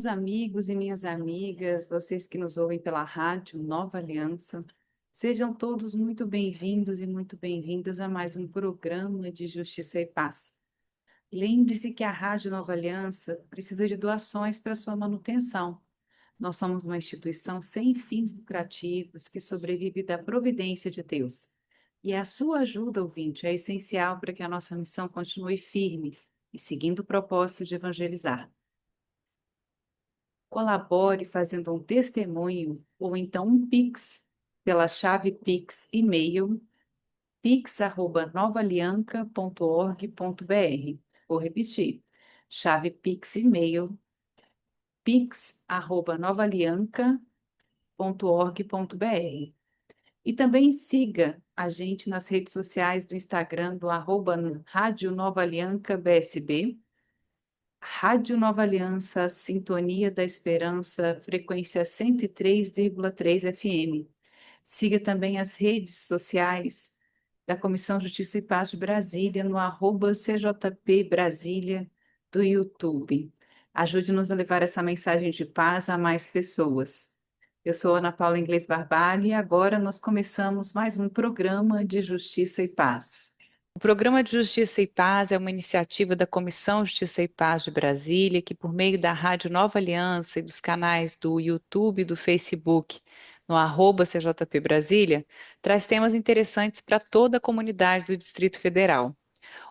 meus amigos e minhas amigas, vocês que nos ouvem pela rádio Nova Aliança, sejam todos muito bem-vindos e muito bem-vindas a mais um programa de Justiça e Paz. Lembre-se que a Rádio Nova Aliança precisa de doações para sua manutenção. Nós somos uma instituição sem fins lucrativos que sobrevive da providência de Deus. E a sua ajuda, ouvinte, é essencial para que a nossa missão continue firme e seguindo o propósito de evangelizar. Colabore fazendo um testemunho ou então um Pix pela chave Pix e-mail pix@novaalianca.org.br. Vou repetir. Chave Pix e-mail pix@novaalianca.org.br. E também siga a gente nas redes sociais do Instagram do Rádio Nova Alianca BSB, Rádio Nova Aliança, Sintonia da Esperança, frequência 103,3 FM. Siga também as redes sociais da Comissão Justiça e Paz de Brasília no @CJP Brasília do YouTube. Ajude-nos a levar essa mensagem de paz a mais pessoas. Eu sou Ana Paula Inglês Barbalho e agora nós começamos mais um programa de Justiça e Paz. O Programa de Justiça e Paz é uma iniciativa da Comissão Justiça e Paz de Brasília, que, por meio da Rádio Nova Aliança e dos canais do YouTube e do Facebook, no @CJP Brasília, traz temas interessantes para toda a comunidade do Distrito Federal.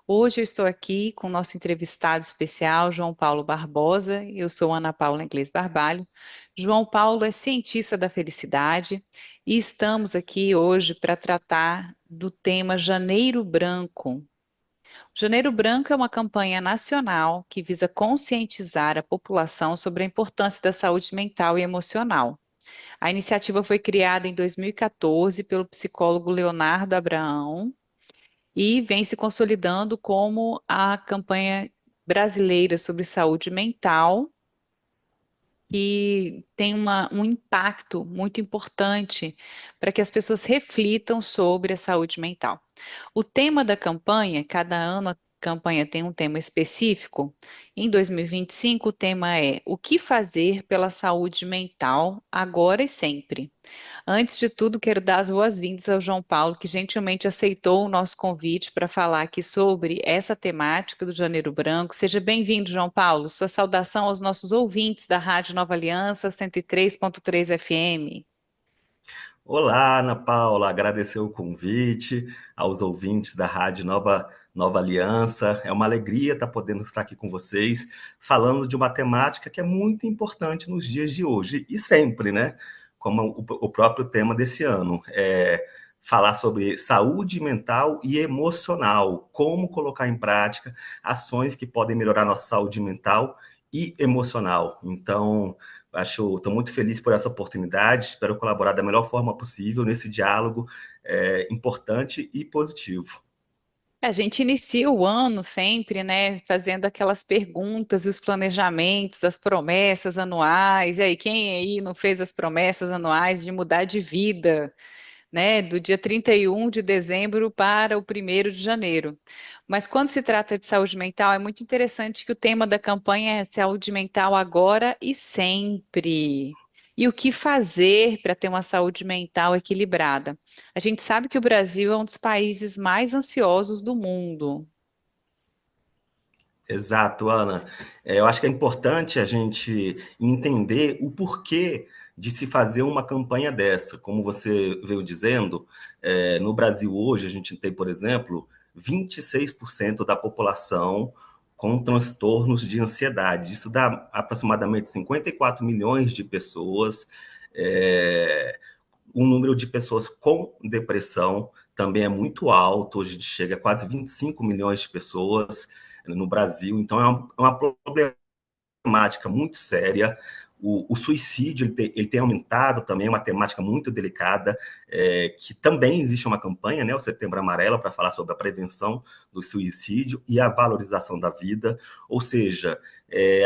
Hoje eu estou aqui com o nosso entrevistado especial, João Paulo Barbosa. Eu sou Ana Paula Inglês Barbalho. João Paulo é cientista da felicidade e estamos aqui hoje para tratar do tema Janeiro Branco. Janeiro Branco é uma campanha nacional que visa conscientizar a população sobre a importância da saúde mental e emocional. A iniciativa foi criada em 2014 pelo psicólogo Leonardo Abraão e vem se consolidando como a campanha brasileira sobre saúde mental e tem um impacto muito importante para que as pessoas reflitam sobre a saúde mental. O tema da campanha, cada ano a campanha tem um tema específico. Em 2025, o tema é O que fazer pela saúde mental agora e sempre. Antes de tudo, quero dar as boas-vindas ao João Paulo, que gentilmente aceitou o nosso convite para falar aqui sobre essa temática do Janeiro Branco. Seja bem-vindo, João Paulo. Sua saudação aos nossos ouvintes da Rádio Nova Aliança 103,3 FM. Olá, Ana Paula, agradecer o convite aos ouvintes da Rádio Nova Aliança. É uma alegria estar podendo estar aqui com vocês, falando de uma temática que é muito importante nos dias de hoje e sempre, né? Como o próprio tema desse ano, falar sobre saúde mental e emocional, como colocar em prática ações que podem melhorar nossa saúde mental e emocional. Então, estou muito feliz por essa oportunidade, espero colaborar da melhor forma possível nesse diálogo importante e positivo. A gente inicia o ano sempre, né, fazendo aquelas perguntas e os planejamentos, as promessas anuais. E aí, quem aí não fez as promessas anuais de mudar de vida, né, do dia 31 de dezembro para o 1º de janeiro? Mas quando se trata de saúde mental, é muito interessante que o tema da campanha é saúde mental agora e sempre. E o que fazer para ter uma saúde mental equilibrada? A gente sabe que o Brasil é um dos países mais ansiosos do mundo. Exato, Ana. Eu acho que é importante a gente entender o porquê de se fazer uma campanha dessa. Como você veio dizendo, no Brasil hoje a gente tem, por exemplo, 26% da população com transtornos de ansiedade. Isso dá aproximadamente 54 milhões de pessoas. O número de pessoas com depressão também é muito alto, hoje chega a quase 25 milhões de pessoas no Brasil. Então, é uma problemática muito séria. O suicídio ele tem aumentado também, é uma temática muito delicada, que também existe uma campanha, né, o Setembro Amarelo, para falar sobre a prevenção do suicídio e a valorização da vida. Ou seja,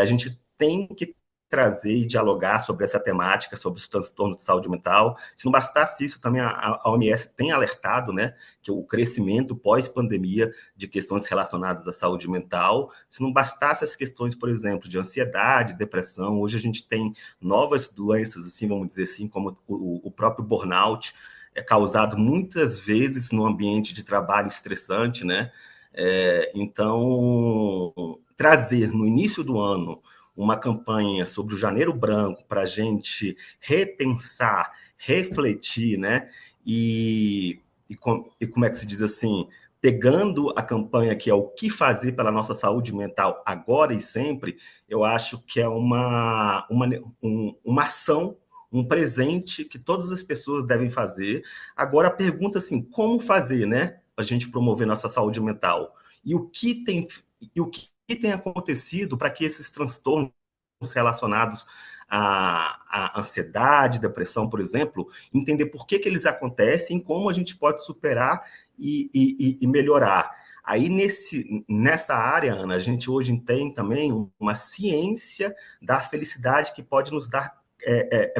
a gente tem que trazer e dialogar sobre essa temática, sobre os transtornos de saúde mental. Se não bastasse isso, também a OMS tem alertado, né, que o crescimento pós-pandemia de questões relacionadas à saúde mental, se não bastasse as questões, por exemplo, de ansiedade, depressão, hoje a gente tem novas doenças, assim, vamos dizer assim, como o próprio burnout, é causado muitas vezes no ambiente de trabalho estressante, né? Então, trazer no início do ano uma campanha sobre o Janeiro Branco para a gente repensar, refletir, né? E como é que se diz assim? Pegando a campanha que é o que fazer pela nossa saúde mental agora e sempre, eu acho que é uma ação, um presente que todas as pessoas devem fazer. Agora a pergunta assim, como fazer, né? A gente promover nossa saúde mental. E o que tem acontecido para que esses transtornos relacionados à ansiedade, depressão, por exemplo, entender por que eles acontecem, como a gente pode superar e melhorar. Aí, nessa área, Ana, a gente hoje tem também uma ciência da felicidade que pode nos dar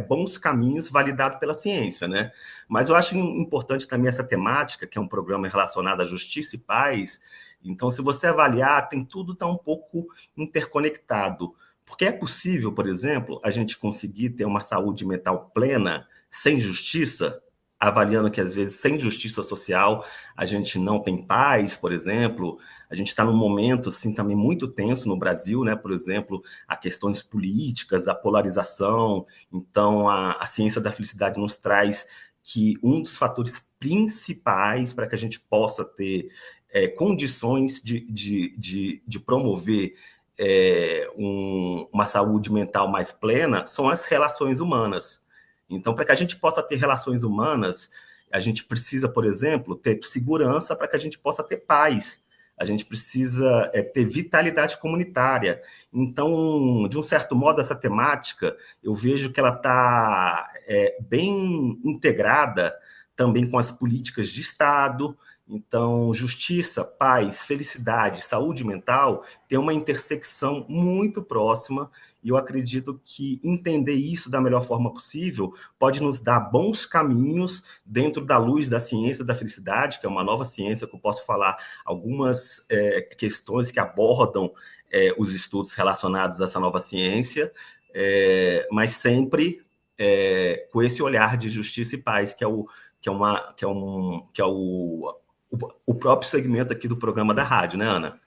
bons caminhos validado pela ciência, né? Mas eu acho importante também essa temática, que é um programa relacionado à justiça e paz. Então, se você avaliar, tudo está um pouco interconectado. Porque é possível, por exemplo, a gente conseguir ter uma saúde mental plena sem justiça, avaliando que, às vezes, sem justiça social, a gente não tem paz, por exemplo. A gente está num momento, assim, também muito tenso no Brasil, né? Por exemplo, a questões políticas, a polarização. Então, a ciência da felicidade nos traz que um dos fatores principais para que a gente possa ter condições de promover uma saúde mental mais plena são as relações humanas. Então, para que a gente possa ter relações humanas, a gente precisa, por exemplo, ter segurança para que a gente possa ter paz. A gente precisa ter vitalidade comunitária. Então, de um certo modo, essa temática, eu vejo que ela está bem integrada também com as políticas de Estado. Então, justiça, paz, felicidade, saúde mental tem uma intersecção muito próxima e eu acredito que entender isso da melhor forma possível pode nos dar bons caminhos dentro da luz da ciência da felicidade, que é uma nova ciência que eu posso falar algumas questões que abordam os estudos relacionados a essa nova ciência, mas sempre com esse olhar de justiça e paz, que é o próprio segmento aqui do programa da rádio, né, Ana?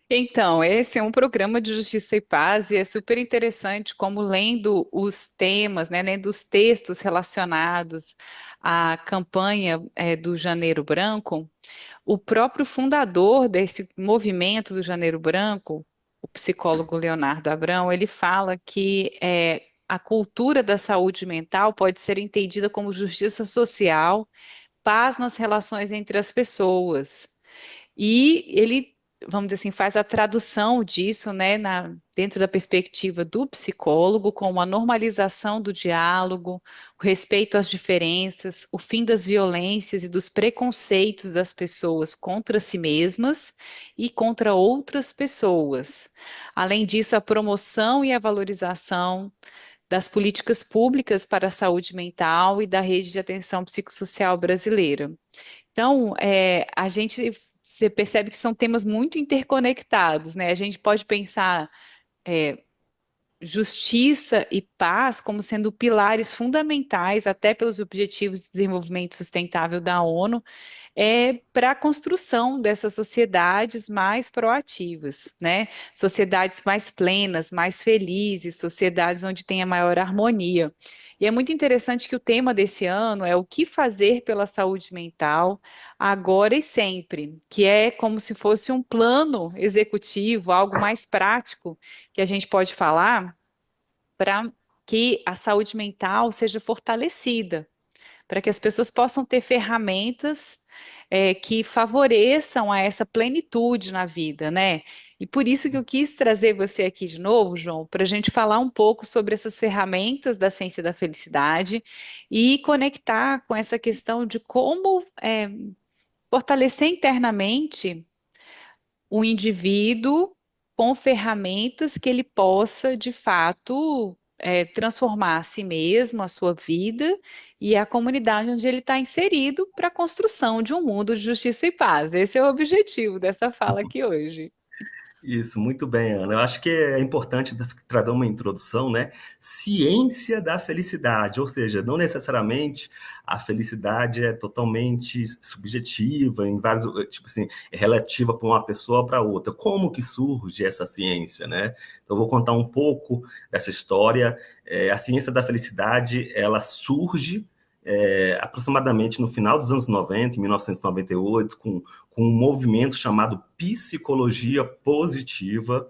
Então, esse é um programa de Justiça e Paz e é super interessante como lendo os temas, né, lendo os textos relacionados à campanha do Janeiro Branco, o próprio fundador desse movimento do Janeiro Branco, o psicólogo Leonardo Abrão, ele fala que a cultura da saúde mental pode ser entendida como justiça social, paz nas relações entre as pessoas. E ele, vamos dizer assim, faz a tradução disso, né, dentro da perspectiva do psicólogo, com a normalização do diálogo, o respeito às diferenças, o fim das violências e dos preconceitos das pessoas contra si mesmas e contra outras pessoas. Além disso, a promoção e a valorização das políticas públicas para a saúde mental e da rede de atenção psicossocial brasileira. Então, a gente você percebe que são temas muito interconectados, né? A gente pode pensar justiça e paz como sendo pilares fundamentais, até pelos Objetivos de Desenvolvimento Sustentável da ONU, para a construção dessas sociedades mais proativas, né? Sociedades mais plenas, mais felizes, sociedades onde tenha maior harmonia. E é muito interessante que o tema desse ano é o que fazer pela saúde mental agora e sempre, que é como se fosse um plano executivo, algo mais prático que a gente pode falar para que a saúde mental seja fortalecida, para que as pessoas possam ter ferramentas que favoreçam a essa plenitude na vida, né? E por isso que eu quis trazer você aqui de novo, João, para a gente falar um pouco sobre essas ferramentas da ciência da felicidade e conectar com essa questão de como fortalecer internamente o indivíduo com ferramentas que ele possa, de fato, transformar a si mesmo, a sua vida e a comunidade onde ele está inserido para a construção de um mundo de justiça e paz. Esse é o objetivo dessa fala aqui hoje. Isso, muito bem, Ana. Eu acho que é importante trazer uma introdução, né? Ciência da felicidade, ou seja, não necessariamente a felicidade é totalmente subjetiva, em vários, tipo assim, é relativa para uma pessoa para outra. Como que surge essa ciência, né? Então, eu vou contar um pouco dessa história. A ciência da felicidade, ela surge aproximadamente no final dos anos 90, em 1998, com um movimento chamado psicologia positiva,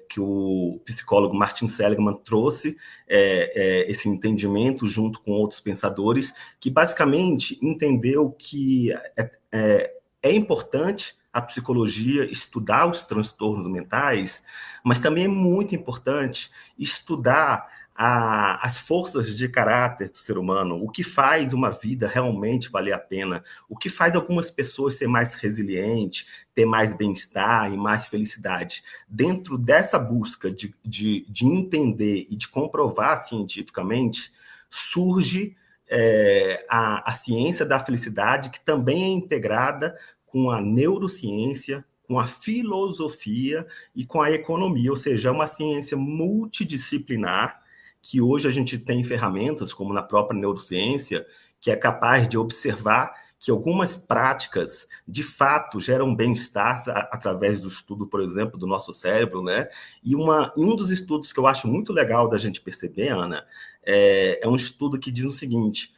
que o psicólogo Martin Seligman trouxe esse entendimento junto com outros pensadores, que basicamente entendeu que é importante a psicologia estudar os transtornos mentais, mas também é muito importante estudar as forças de caráter do ser humano, o que faz uma vida realmente valer a pena, o que faz algumas pessoas ser mais resilientes, ter mais bem-estar e mais felicidade. Dentro dessa busca de entender e de comprovar cientificamente, surge a ciência da felicidade, que também é integrada com a neurociência, com a filosofia e com a economia, ou seja, é uma ciência multidisciplinar que hoje a gente tem ferramentas, como na própria neurociência, que é capaz de observar que algumas práticas, de fato, geram bem-estar através do estudo, por exemplo, do nosso cérebro, né? E um dos estudos que eu acho muito legal da gente perceber, Ana, é um estudo que diz o seguinte: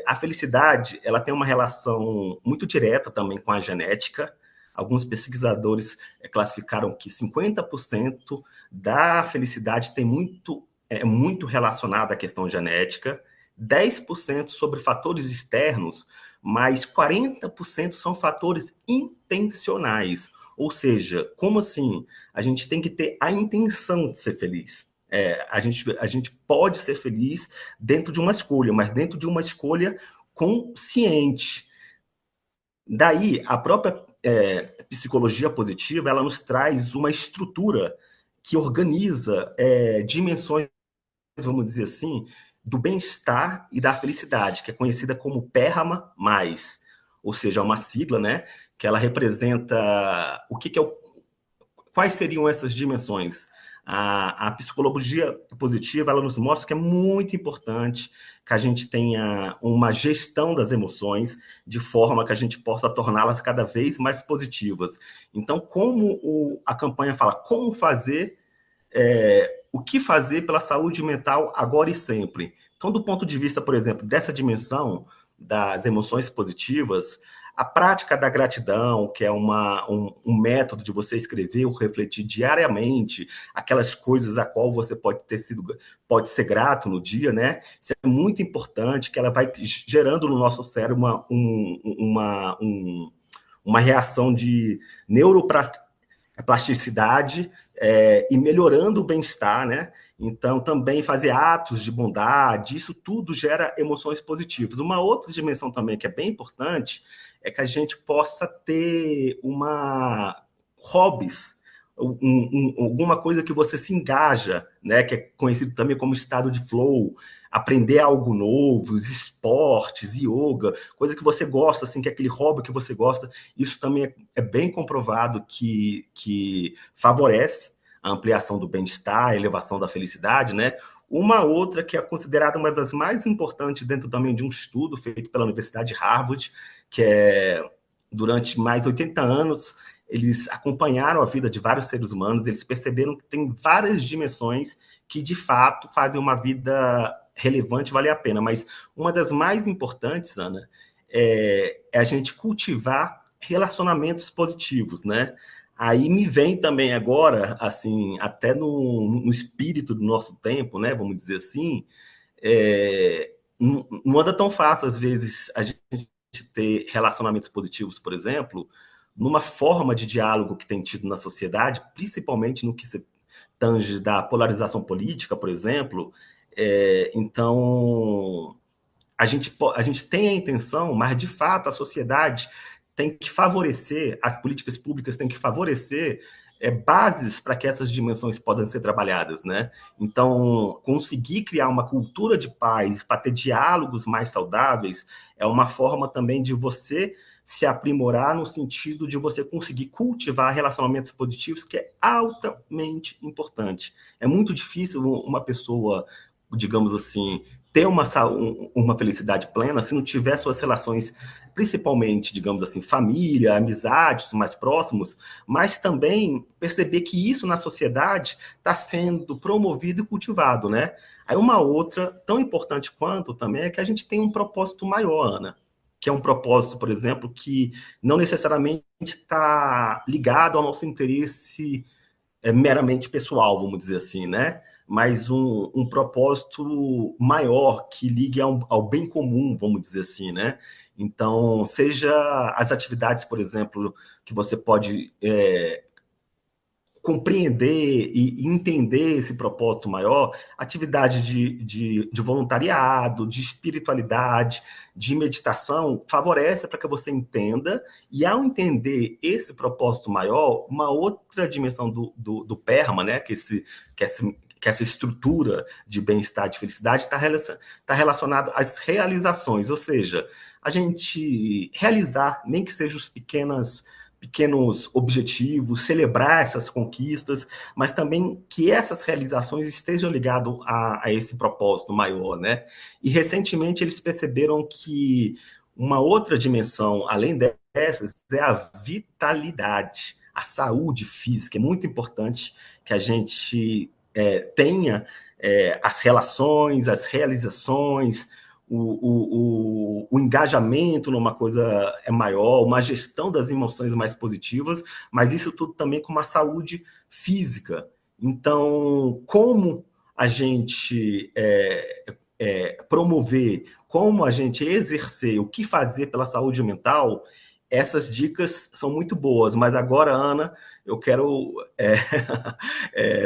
a felicidade, ela tem uma relação muito direta também com a genética. Alguns pesquisadores classificaram que 50% da felicidade é muito relacionada à questão genética, 10% sobre fatores externos, mas 40% são fatores intencionais. Ou seja, como assim? A gente tem que ter a intenção de ser feliz. A gente pode ser feliz dentro de uma escolha, mas dentro de uma escolha consciente. Daí, a própria psicologia positiva, ela nos traz uma estrutura que organiza dimensões, vamos dizer assim, do bem-estar e da felicidade, que é conhecida como PERMA+, ou seja, uma sigla, né, que ela representa quais seriam essas dimensões. A psicologia positiva, ela nos mostra que é muito importante que a gente tenha uma gestão das emoções de forma que a gente possa torná-las cada vez mais positivas. Então, como a campanha fala, como fazer o que fazer pela saúde mental agora e sempre. Então, do ponto de vista, por exemplo, dessa dimensão das emoções positivas, a prática da gratidão, que é um método de você escrever ou refletir diariamente aquelas coisas a qual você pode ser grato no dia, né? Isso é muito importante, que ela vai gerando no nosso cérebro uma reação de neuroplasticidade e melhorando o bem-estar, né? Então, também fazer atos de bondade, isso tudo gera emoções positivas. Uma outra dimensão também que é bem importante é que a gente possa ter hobbies, alguma coisa que você se engaja, né? Que é conhecido também como estado de flow, aprender algo novo, os esportes, yoga, coisa que você gosta, assim, que é aquele hobby que você gosta. Isso também é bem comprovado que favorece a ampliação do bem-estar, a elevação da felicidade, né? Uma outra que é considerada uma das mais importantes dentro também de um estudo feito pela Universidade de Harvard, que durante mais de 80 anos, eles acompanharam a vida de vários seres humanos, eles perceberam que tem várias dimensões que, de fato, fazem uma vida relevante, valer a pena. Mas uma das mais importantes, Ana, é a gente cultivar relacionamentos positivos, né? Aí me vem também agora, assim, até no espírito do nosso tempo, né? Vamos dizer assim, não anda tão fácil, às vezes, a gente ter relacionamentos positivos, por exemplo, numa forma de diálogo que tem tido na sociedade, principalmente no que se tange da polarização política, por exemplo. Então, a gente tem a intenção, mas de fato a sociedade tem que favorecer, as políticas públicas têm que favorecer bases para que essas dimensões possam ser trabalhadas, né? Então, conseguir criar uma cultura de paz para ter diálogos mais saudáveis é uma forma também de você se aprimorar no sentido de você conseguir cultivar relacionamentos positivos, que é altamente importante. É muito difícil uma pessoa, digamos assim, ter uma felicidade plena se não tiver suas relações, principalmente, digamos assim, família, amizades mais próximos, mas também perceber que isso na sociedade está sendo promovido e cultivado, né? Aí uma outra, tão importante quanto também, é que a gente tem um propósito maior, Ana, que é um propósito, por exemplo, que não necessariamente está ligado ao nosso interesse meramente pessoal, vamos dizer assim, né? Mas um propósito maior que ligue ao bem comum, vamos dizer assim, né? Então, seja as atividades, por exemplo, que você pode compreender e entender esse propósito maior, atividade de voluntariado, de espiritualidade, de meditação, favorece para que você entenda, e ao entender esse propósito maior, uma outra dimensão do PERMA, né, que essa estrutura de bem-estar, de felicidade, está relacionado às realizações, ou seja, a gente realizar, nem que sejam os pequenos objetivos, celebrar essas conquistas, mas também que essas realizações estejam ligadas a esse propósito maior, né? E recentemente eles perceberam que uma outra dimensão, além dessas, é a vitalidade, a saúde física. É muito importante que a gente tenha as relações, as realizações, o engajamento numa coisa é maior, uma gestão das emoções mais positivas, mas isso tudo também com uma saúde física. Então, como a gente promover, como a gente exercer, o que fazer pela saúde mental, essas dicas são muito boas. Mas agora, Ana, eu quero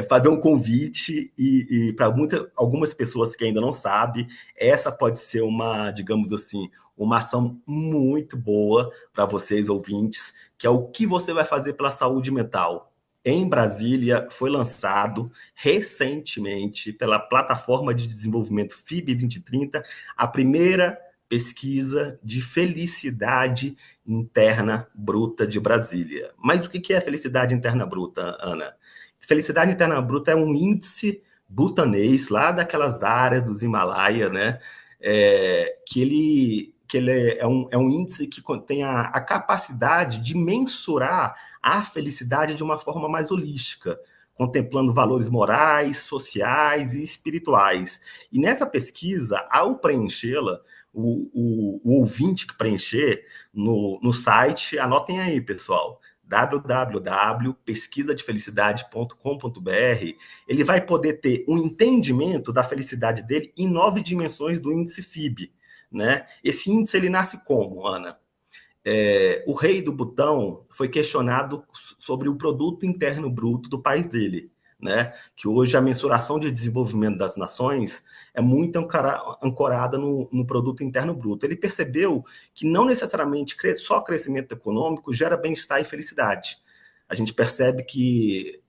fazer um convite e para algumas pessoas que ainda não sabem, essa pode ser uma, digamos assim, uma ação muito boa para vocês, ouvintes, que é o que você vai fazer pela saúde mental. Em Brasília, foi lançado recentemente pela Plataforma de Desenvolvimento FIB 2030 a primeira pesquisa de felicidade interna bruta de Brasília. Mas o que é felicidade interna bruta, Ana? Felicidade interna bruta é um índice butanês lá daquelas áreas dos Himalaia, né? Que ele é um índice que tem a capacidade de mensurar a felicidade de uma forma mais holística, contemplando valores morais, sociais e espirituais. E nessa pesquisa, ao preenchê-la, o ouvinte que preencher no site, anotem aí, pessoal, www.pesquisadefelicidade.com.br, ele vai poder ter um entendimento da felicidade dele em 9 dimensões do índice FIB, né? Esse índice, ele nasce como, Ana? O rei do Butão foi questionado sobre o produto interno bruto do país dele, né? Que hoje a mensuração de desenvolvimento das nações é muito ancorada no produto interno bruto. Ele percebeu que não necessariamente só crescimento econômico gera bem-estar e felicidade. A gente percebe que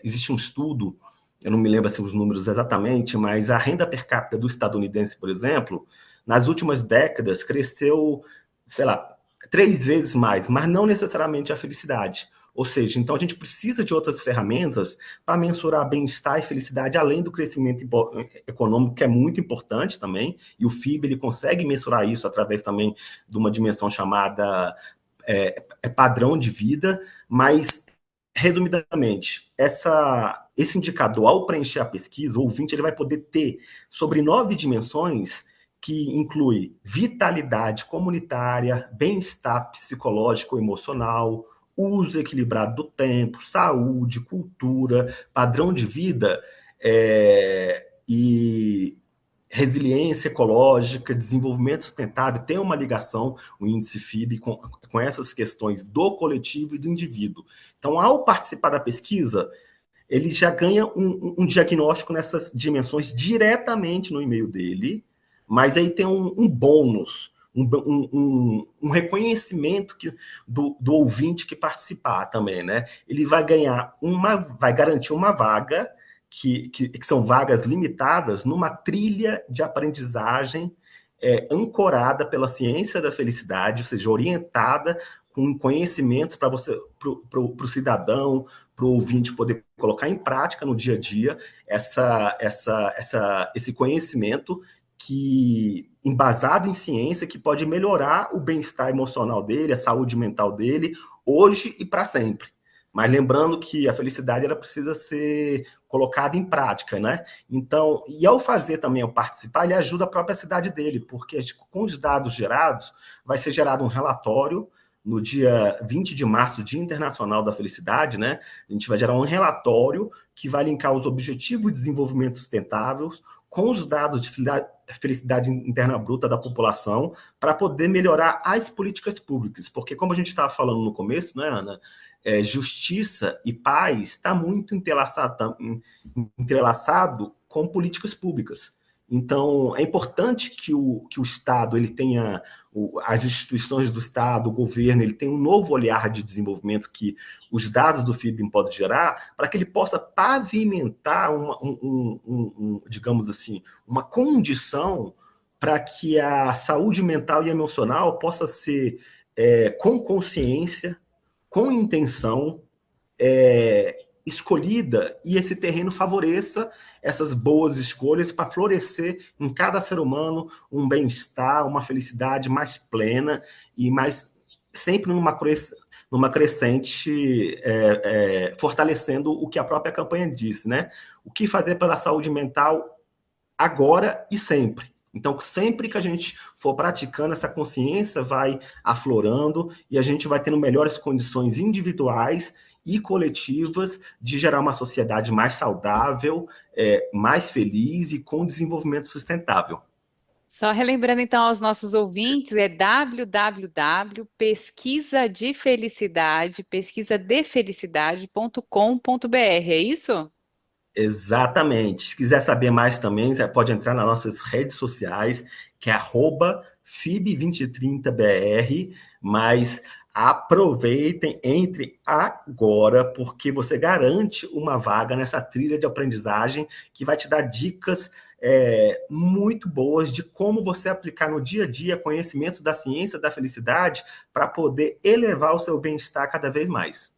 existe um estudo, eu não me lembro assim, os números exatamente, mas a renda per capita do estadunidense, por exemplo, nas últimas décadas cresceu, sei lá, 3 vezes mais, mas não necessariamente a felicidade. Ou seja, então a gente precisa de outras ferramentas para mensurar bem-estar e felicidade, além do crescimento econômico, que é muito importante também, e o FIB ele consegue mensurar isso através também de uma dimensão chamada padrão de vida, mas, resumidamente, esse indicador, ao preencher a pesquisa, o ouvinte ele vai poder ter sobre 9 dimensões que inclui vitalidade comunitária, bem-estar psicológico e emocional, uso equilibrado do tempo, saúde, cultura, padrão de vida e resiliência ecológica, desenvolvimento sustentável, tem uma ligação, o índice FIB, com essas questões do coletivo e do indivíduo. Então, ao participar da pesquisa, ele já ganha um diagnóstico nessas dimensões diretamente no e-mail dele, mas aí tem um bônus. um reconhecimento do ouvinte que participar também, né? Ele vai garantir uma vaga, que são vagas limitadas, numa trilha de aprendizagem ancorada pela ciência da felicidade, ou seja, orientada com conhecimentos para o cidadão, para o ouvinte poder colocar em prática no dia a dia esse conhecimento embasado em ciência, que pode melhorar o bem-estar emocional dele, a saúde mental dele, hoje e para sempre. Mas lembrando que a felicidade ela precisa ser colocada em prática, né? Então, e ao fazer também, ao participar, ele ajuda a própria cidade dele, porque com os dados gerados, vai ser gerado um relatório no dia 20 de março, Dia Internacional da Felicidade, né? A gente vai gerar um relatório que vai linkar os Objetivos de Desenvolvimento Sustentável com os dados de felicidade interna bruta da população, para poder melhorar as políticas públicas. Porque, como a gente estava falando no começo, né, Ana? Justiça e paz está muito entrelaçado com políticas públicas. Então, é importante que o Estado ele tenha, as instituições do Estado, o governo, ele tenha um novo olhar de desenvolvimento que os dados do FIB podem gerar, para que ele possa pavimentar digamos assim, uma condição para que a saúde mental e emocional possa ser com consciência, com intenção, escolhida, e esse terreno favoreça essas boas escolhas para florescer em cada ser humano um bem-estar, uma felicidade mais plena e sempre numa crescente, fortalecendo o que a própria campanha disse, né? O que fazer pela saúde mental agora e sempre. Então, sempre que a gente for praticando, essa consciência vai aflorando e a gente vai tendo melhores condições individuais e coletivas de gerar uma sociedade mais saudável, mais feliz e com desenvolvimento sustentável. Só relembrando então aos nossos ouvintes, é pesquisadefelicidade.com.br, é isso? Exatamente. Se quiser saber mais também, você pode entrar nas nossas redes sociais, que é @fib2030br, mas aproveitem, entre agora, porque você garante uma vaga nessa trilha de aprendizagem que vai te dar dicas muito boas de como você aplicar no dia a dia conhecimentos da ciência da felicidade para poder elevar o seu bem-estar cada vez mais.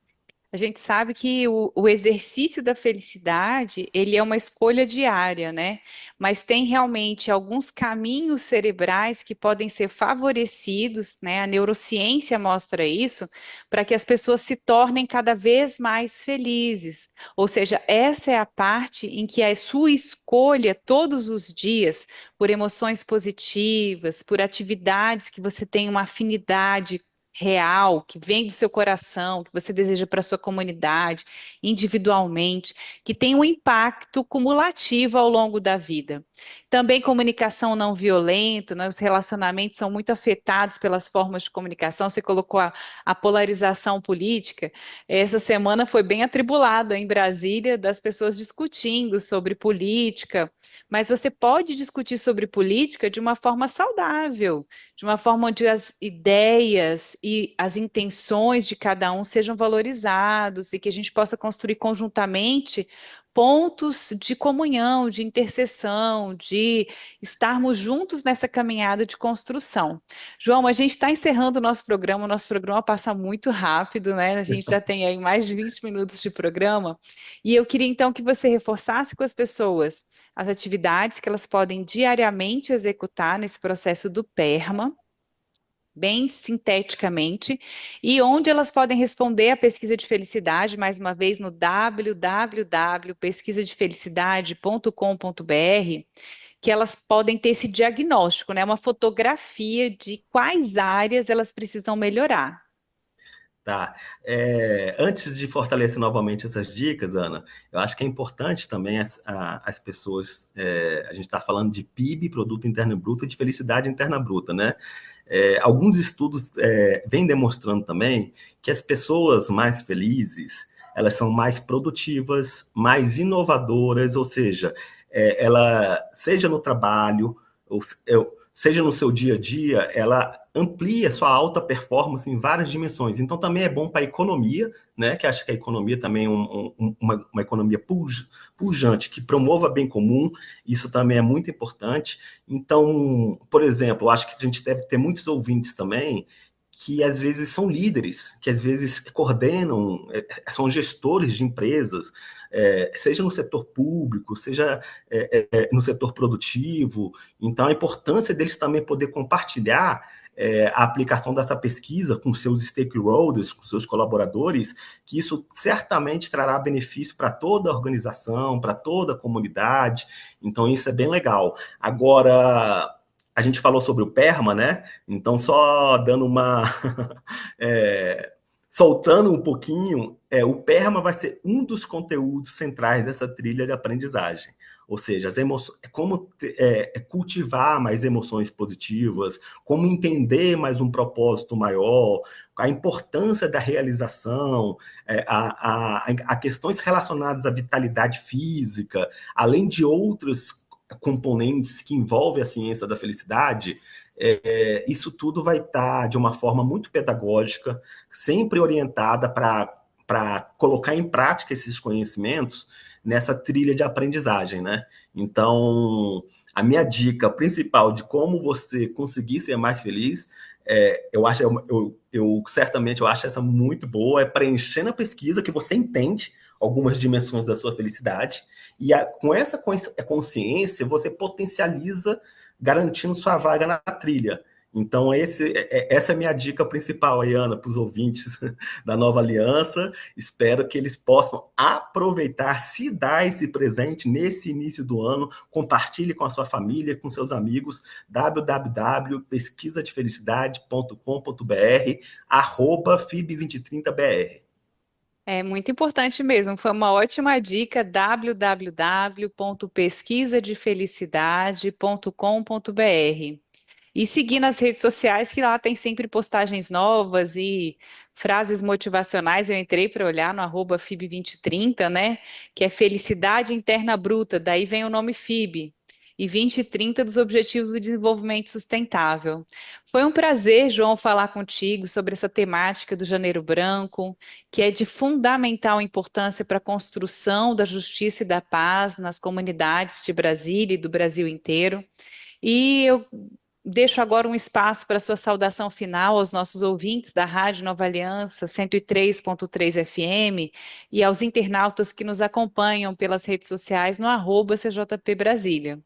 A gente sabe que o exercício da felicidade, ele é uma escolha diária, né? Mas tem realmente alguns caminhos cerebrais que podem ser favorecidos, né? A neurociência mostra isso, para que as pessoas se tornem cada vez mais felizes. Ou seja, essa é a parte em que a sua escolha todos os dias, por emoções positivas, por atividades que você tem uma afinidade real, que vem do seu coração, que você deseja para a sua comunidade, individualmente, que tem um impacto cumulativo ao longo da vida. Também comunicação não violenta, né? Os relacionamentos são muito afetados pelas formas de comunicação. Você colocou a polarização política. Essa semana foi bem atribulada em Brasília, das pessoas discutindo sobre política, mas você pode discutir sobre política de uma forma saudável, de uma forma onde as ideias e as intenções de cada um sejam valorizados e que a gente possa construir conjuntamente pontos de comunhão, de interseção, de estarmos juntos nessa caminhada de construção. João, a gente está encerrando o nosso programa passa muito rápido, né? A gente já tem aí mais de 20 minutos de programa, e eu queria então que você reforçasse com as pessoas as atividades que elas podem diariamente executar nesse processo do PERMA, bem sinteticamente, e onde elas podem responder à pesquisa de felicidade, mais uma vez, no www.pesquisadefelicidade.com.br, que elas podem ter esse diagnóstico, né? Uma fotografia de quais áreas elas precisam melhorar. Tá. Antes de fortalecer novamente essas dicas, Ana, eu acho que é importante também as pessoas. A gente está falando de PIB, Produto Interno Bruto, e de felicidade interna bruta, né? Alguns estudos vêm demonstrando também que as pessoas mais felizes, elas são mais produtivas, mais inovadoras, ou seja, ela seja no trabalho, seja no seu dia a dia, ela amplia sua alta performance em várias dimensões. Então, também é bom para a economia, né? Que acho que a economia também é uma economia pujante, que promova bem comum, isso também é muito importante. Então, por exemplo, eu acho que a gente deve ter muitos ouvintes também que às vezes são líderes, que às vezes coordenam, são gestores de empresas, seja no setor público, seja no setor produtivo. Então, a importância deles também poder compartilhar a aplicação dessa pesquisa com seus stakeholders, com seus colaboradores, que isso certamente trará benefício para toda a organização, para toda a comunidade. Então, isso é bem legal. Agora, a gente falou sobre o PERMA, né? Então, só dando uma... soltando um pouquinho, o PERMA vai ser um dos conteúdos centrais dessa trilha de aprendizagem. Ou seja, as emoções, como cultivar mais emoções positivas, como entender mais um propósito maior, a importância da realização, a questões relacionadas à vitalidade física, além de outros componentes que envolvem a ciência da felicidade. Isso tudo vai estar de uma forma muito pedagógica, sempre orientada para colocar em prática esses conhecimentos nessa trilha de aprendizagem, né? Então, a minha dica principal de como você conseguir ser mais feliz, certamente eu acho essa muito boa, é preencher na pesquisa que você entende algumas dimensões da sua felicidade, e com essa consciência você potencializa garantindo sua vaga na trilha. Então, essa é a minha dica principal aí, Ana, para os ouvintes da Nova Aliança. Espero que eles possam aproveitar, se dar esse presente nesse início do ano. Compartilhe com a sua família, com seus amigos, www.pesquisadefelicidade.com.br, @FIB2030BR. É muito importante mesmo, foi uma ótima dica, www.pesquisadefelicidade.com.br. E seguir nas redes sociais, que lá tem sempre postagens novas e frases motivacionais. Eu entrei para olhar no @FIB2030, né? Que é Felicidade Interna Bruta, daí vem o nome FIB. E 2030 dos Objetivos do Desenvolvimento Sustentável. Foi um prazer, João, falar contigo sobre essa temática do Janeiro Branco, que é de fundamental importância para a construção da justiça e da paz nas comunidades de Brasília e do Brasil inteiro. E eu deixo agora um espaço para a sua saudação final aos nossos ouvintes da Rádio Nova Aliança 103.3 FM e aos internautas que nos acompanham pelas redes sociais no @CJP Brasília.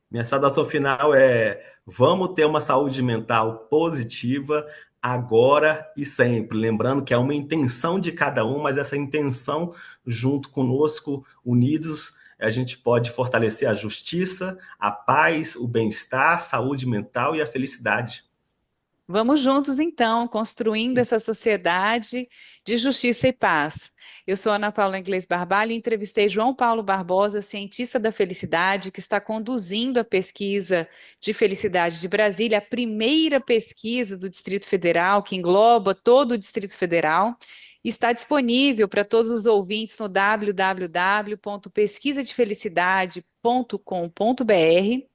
Minha saudação final é: vamos ter uma saúde mental positiva agora e sempre. Lembrando que é uma intenção de cada um, mas essa intenção, junto conosco, unidos, a gente pode fortalecer a justiça, a paz, o bem-estar, saúde mental e a felicidade. Vamos juntos, então, construindo essa sociedade de justiça e paz. Eu sou Ana Paula Inglês Barbalho e entrevistei João Paulo Barbosa, cientista da felicidade, que está conduzindo a pesquisa de felicidade de Brasília, a primeira pesquisa do Distrito Federal, que engloba todo o Distrito Federal. Está disponível para todos os ouvintes no www.pesquisadefelicidade.com.br.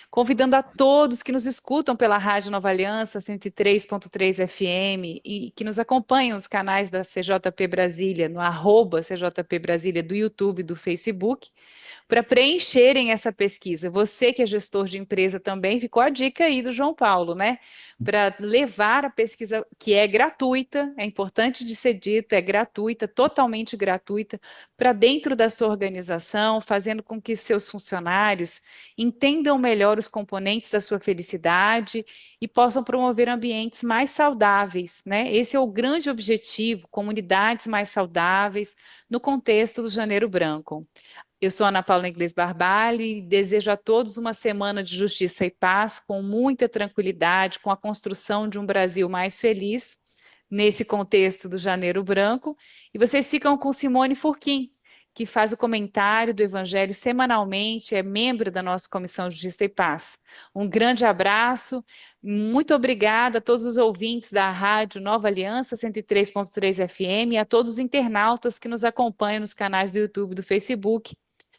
Convidando a todos que nos escutam pela Rádio Nova Aliança 103.3 FM e que nos acompanham nos canais da CJP Brasília, no @CJP Brasília do YouTube e do Facebook, para preencherem essa pesquisa. Você que é gestor de empresa também, ficou a dica aí do João Paulo, né? Para levar a pesquisa, que é gratuita, é importante de ser dita, é gratuita, totalmente gratuita, para dentro da sua organização, fazendo com que seus funcionários entendam melhor os componentes da sua felicidade e possam promover ambientes mais saudáveis, né? Esse é o grande objetivo, comunidades mais saudáveis no contexto do Janeiro Branco. Eu sou Ana Paula Inglês Barbalho e desejo a todos uma semana de justiça e paz, com muita tranquilidade, com a construção de um Brasil mais feliz, nesse contexto do Janeiro Branco. E vocês ficam com Simone Furquim, que faz o comentário do Evangelho semanalmente, é membro da nossa Comissão de Justiça e Paz. Um grande abraço, muito obrigada a todos os ouvintes da Rádio Nova Aliança 103.3 FM e a todos os internautas que nos acompanham nos canais do YouTube e do Facebook,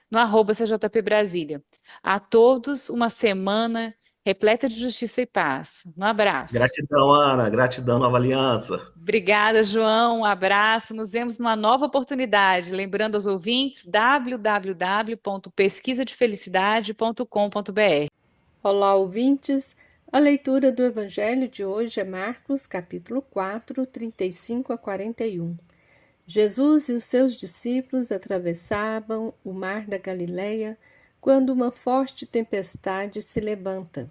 no @CJP Brasília. A todos, uma semana repleta de justiça e paz. Um abraço. Gratidão, Ana. Gratidão, Nova Aliança. Obrigada, João. Um abraço. Nos vemos numa nova oportunidade. Lembrando aos ouvintes, www.pesquisadefelicidade.com.br. Olá, ouvintes. A leitura do Evangelho de hoje é Marcos, capítulo 4, 35 a 41. Jesus e os seus discípulos atravessavam o mar da Galileia quando uma forte tempestade se levanta.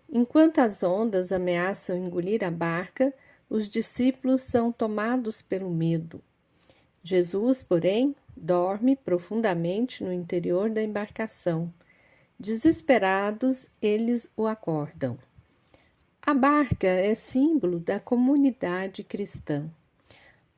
Enquanto as ondas ameaçam engolir a barca, os discípulos são tomados pelo medo. Jesus, porém, dorme profundamente no interior da embarcação. Desesperados, eles o acordam. A barca é símbolo da comunidade cristã.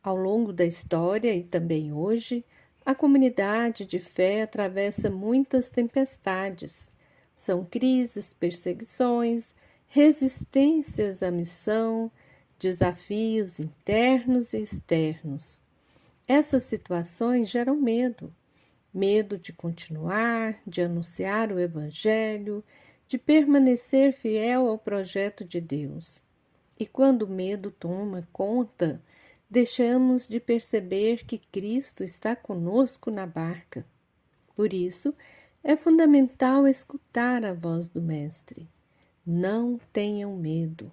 Ao longo da história e também hoje, a comunidade de fé atravessa muitas tempestades. São crises, perseguições, resistências à missão, desafios internos e externos. Essas situações geram medo. Medo de continuar, de anunciar o Evangelho, de permanecer fiel ao projeto de Deus. E quando o medo toma conta, deixamos de perceber que Cristo está conosco na barca. Por isso, é fundamental escutar a voz do Mestre. Não tenham medo.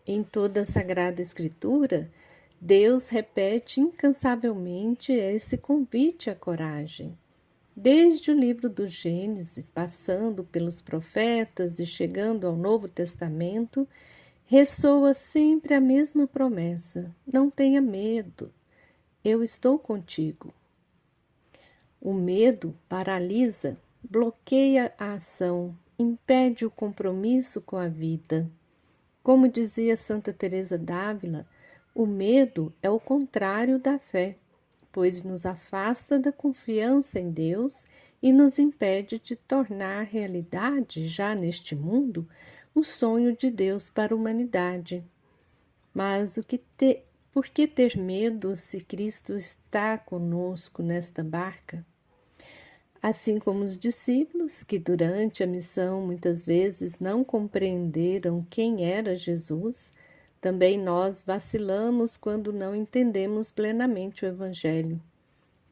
Em toda a Sagrada Escritura, Deus repete incansavelmente esse convite à coragem. Desde o livro do Gênesis, passando pelos profetas e chegando ao Novo Testamento, ressoa sempre a mesma promessa: não tenha medo, eu estou contigo. O medo paralisa, bloqueia a ação, impede o compromisso com a vida. Como dizia Santa Teresa d'Ávila, o medo é o contrário da fé, pois nos afasta da confiança em Deus e nos impede de tornar realidade, já neste mundo, o sonho de Deus para a humanidade. Mas por que ter medo se Cristo está conosco nesta barca? Assim como os discípulos, que durante a missão muitas vezes não compreenderam quem era Jesus, também nós vacilamos quando não entendemos plenamente o Evangelho.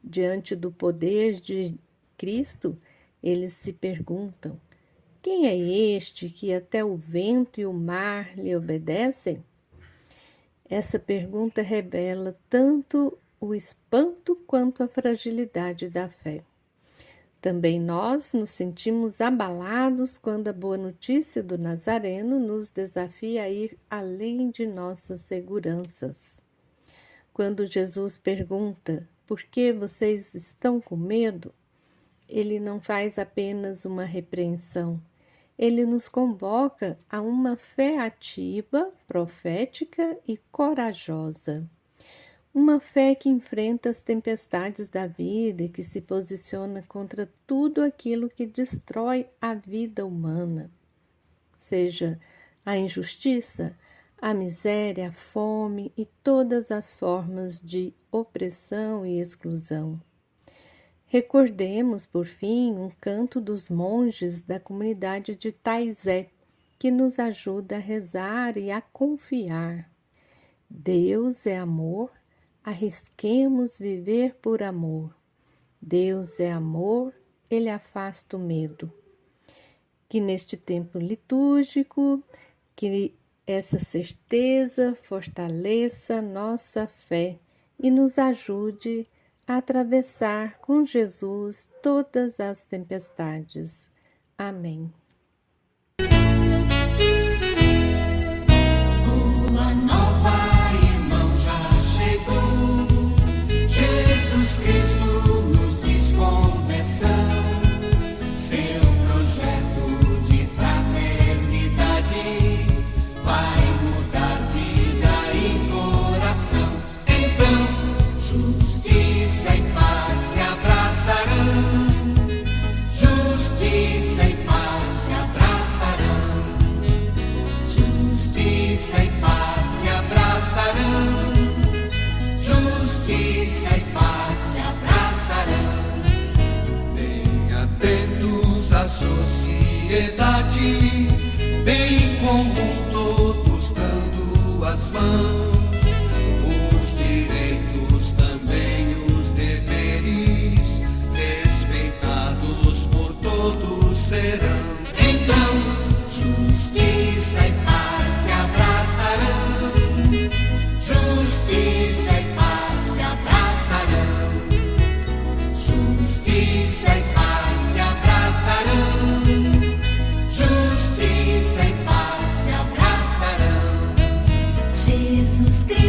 Diante do poder de Cristo, eles se perguntam: quem é este que até o vento e o mar lhe obedecem? Essa pergunta revela tanto o espanto quanto a fragilidade da fé. Também nós nos sentimos abalados quando a boa notícia do Nazareno nos desafia a ir além de nossas seguranças. Quando Jesus pergunta: por que vocês estão com medo? Ele não faz apenas uma repreensão. Ele nos convoca a uma fé ativa, profética e corajosa. Uma fé que enfrenta as tempestades da vida e que se posiciona contra tudo aquilo que destrói a vida humana, seja a injustiça, a miséria, a fome e todas as formas de opressão e exclusão. Recordemos, por fim, um canto dos monges da comunidade de Taizé, que nos ajuda a rezar e a confiar. Deus é amor. Arrisquemos viver por amor. Deus é amor, Ele afasta o medo. Que neste tempo litúrgico, que essa certeza fortaleça nossa fé e nos ajude a atravessar com Jesus todas as tempestades. Amém. Justiça e paz Jesus Cristo.